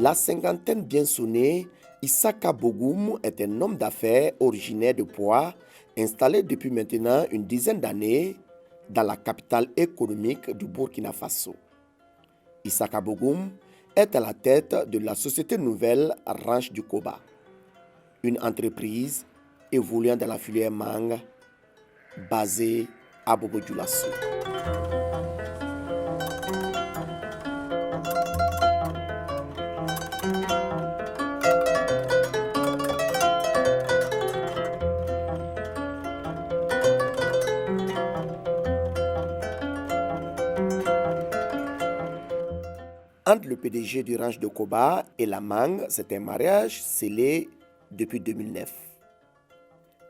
La cinquantaine bien sonnée, Isaka Bogoum est un homme d'affaires originaire de Poix, installé depuis maintenant une dizaine d'années dans la capitale économique du Burkina Faso. Isaka Bogoum est à la tête de la société nouvelle Ranch du Koba, une entreprise évoluant dans la filière mangue basée à Bobo-Dioulasso. Entre le PDG du Ranch de Koba et la mangue, c'est un mariage scellé depuis 2009.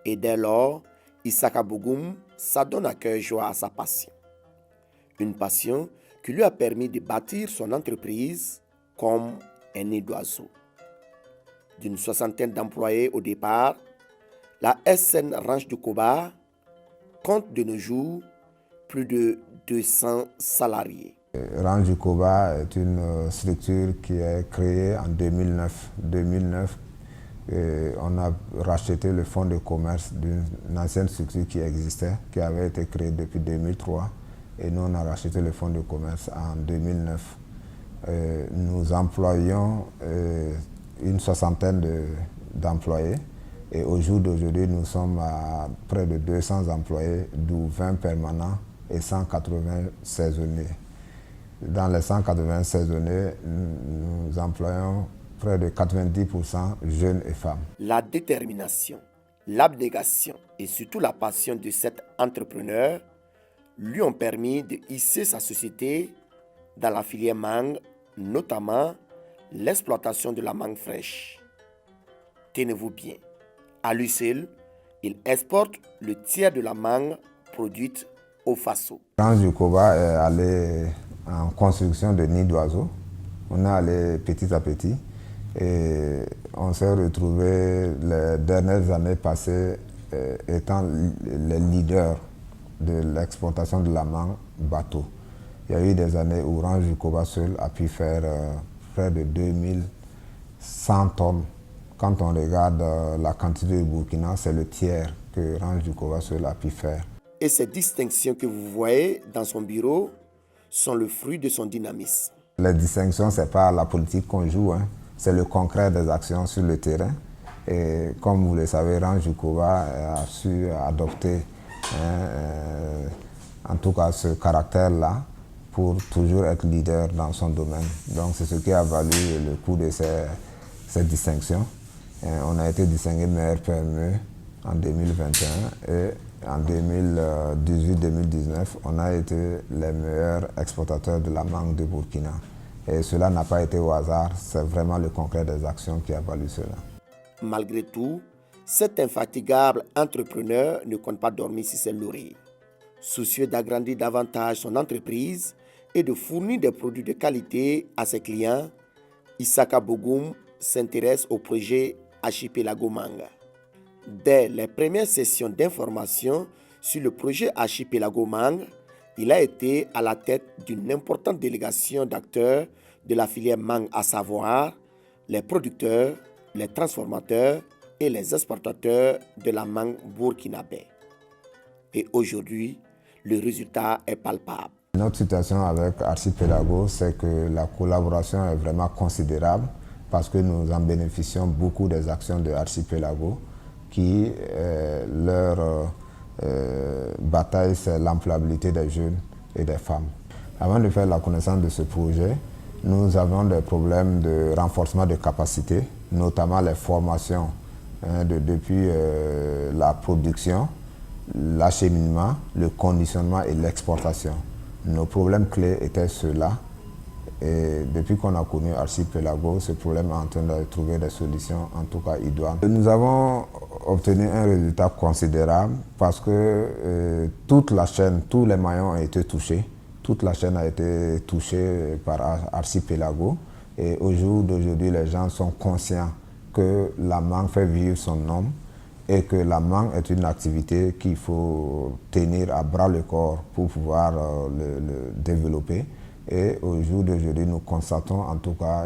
Et dès lors, Isaka Bogoum s'adonne à cœur joie à sa passion. Une passion qui lui a permis de bâtir son entreprise comme un nid d'oiseau. D'une soixantaine d'employés au départ, la SN Ranch de Koba compte de nos jours plus de 200 salariés. Ranch du Koba est une structure qui est créée en 2009. On a racheté le fonds de commerce d'une ancienne structure qui existait, qui avait été créée depuis 2003. Et nous, on a racheté le fonds de commerce en 2009. Nous employons une soixantaine d'employés. Et au jour d'aujourd'hui, nous sommes à près de 200 employés, d'où 20 permanents et 180 saisonniers. Dans les 180 saisonniers, nous employons près de 90% jeunes et femmes. La détermination, l'abnégation et surtout la passion de cet entrepreneur lui ont permis de hisser sa société dans la filière mangue, notamment l'exploitation de la mangue fraîche. Tenez-vous bien, à lui seul, il exporte le tiers de la mangue produite au Faso. Ranch du Koba est allé en construction de nids d'oiseaux. On est allé petit à petit et on s'est retrouvé les dernières années passées étant les leaders de l'exportation de la mangue bateau. Il y a eu des années où Ranch du Koba seul a pu faire près de 2100 tonnes. Quand on regarde la quantité du Burkina, c'est le tiers que Ranch du Koba seul a pu faire. Et ces distinctions que vous voyez dans son bureau sont le fruit de son dynamisme. Les distinctions, ce n'est pas la politique qu'on joue, hein. C'est le concret des actions sur le terrain. Et comme vous le savez, Ranch du Koba a su adopter en tout cas ce caractère-là pour toujours être leader dans son domaine. Donc c'est ce qui a valu le coût de ces distinctions. Et on a été distingué meilleur PME en 2021 et en 2018-2019, on a été les meilleurs exportateurs de la mangue de Burkina. Et cela n'a pas été au hasard, c'est vraiment le concret des actions qui a valu cela. Malgré tout, cet infatigable entrepreneur ne compte pas dormir sur ses lauriers. Soucieux d'agrandir davantage son entreprise et de fournir des produits de qualité à ses clients, Isaka Bogoum s'intéresse au projet Archipelago Mangue. Dès les premières sessions d'information sur le projet Archipelago Mangue, il a été à la tête d'une importante délégation d'acteurs de la filière mangue, à savoir les producteurs, les transformateurs et les exportateurs de la mangue burkinabé. Et aujourd'hui, le résultat est palpable. Notre situation avec Archipelago, c'est que la collaboration est vraiment considérable parce que nous en bénéficions beaucoup des actions de Archipelago qui, leur bataille, c'est l'employabilité des jeunes et des femmes. Avant de faire la connaissance de ce projet, nous avons des problèmes de renforcement de capacité, notamment les formations depuis la production, l'acheminement, le conditionnement et l'exportation. Nos problèmes clés étaient ceux-là. Et depuis qu'on a connu Archipelago, ce problème est en train de trouver des solutions, en tout cas idoines. Nous avons obtenu un résultat considérable parce que toute la chaîne, tous les maillons ont été touchés. Toute la chaîne a été touchée par Archipelago. Et au jour d'aujourd'hui, les gens sont conscients que la mangue fait vivre son homme et que la mangue est une activité qu'il faut tenir à bras le corps pour pouvoir le développer. Et au jour d'aujourd'hui, nous constatons en tout cas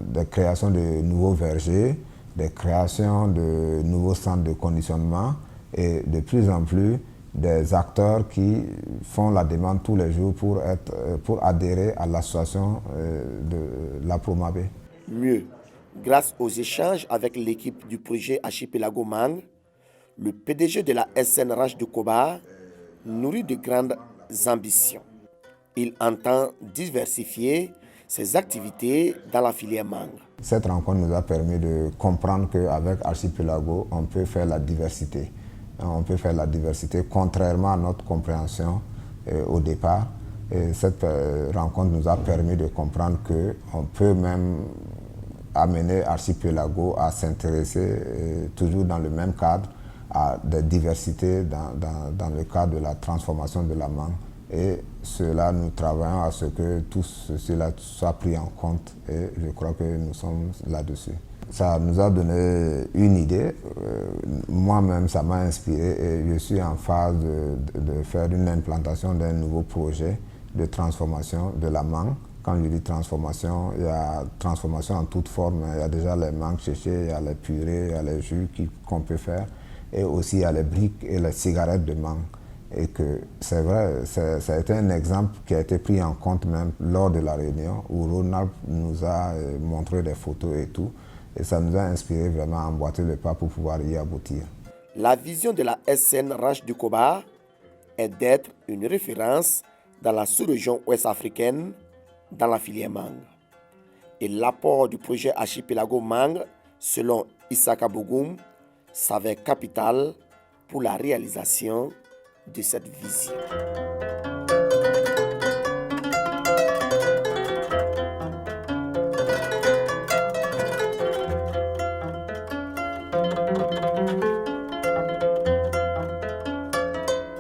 des créations de nouveaux vergers, des créations de nouveaux centres de conditionnement et de plus en plus des acteurs qui font la demande tous les jours pour adhérer à l'association de la Promabé. Mieux, grâce aux échanges avec l'équipe du projet Archipelago Mang, le PDG de la SN Ranch de Koba nourrit de grandes ambitions. Il entend diversifier ses activités dans la filière mangue. Cette rencontre nous a permis de comprendre qu'avec Archipelago, on peut faire la diversité. On peut faire la diversité contrairement à notre compréhension au départ. Et cette rencontre nous a permis de comprendre qu'on peut même amener Archipelago à s'intéresser toujours dans le même cadre à des diversités dans le cadre de la transformation de la mangue. Et cela, nous travaillons à ce que tout cela soit pris en compte et je crois que nous sommes là-dessus. Ça nous a donné une idée, moi-même ça m'a inspiré et je suis en phase de faire une implantation d'un nouveau projet de transformation de la mangue. Quand je dis transformation, il y a transformation en toute forme, il y a déjà les mangues séchées, il y a les purées, il y a les jus qu'on peut faire et aussi il y a les briques et les cigarettes de mangue. Et que c'est vrai, ça a été un exemple qui a été pris en compte même lors de la réunion où Ronald nous a montré des photos et tout. Et ça nous a inspiré vraiment à emboîter le pas pour pouvoir y aboutir. La vision de la SN Ranch du Koba est d'être une référence dans la sous-région ouest-africaine dans la filière mangue. Et l'apport du projet Archipelago Mangue, selon Isaka Bogoum, s'avère capital pour la réalisation de cette vision.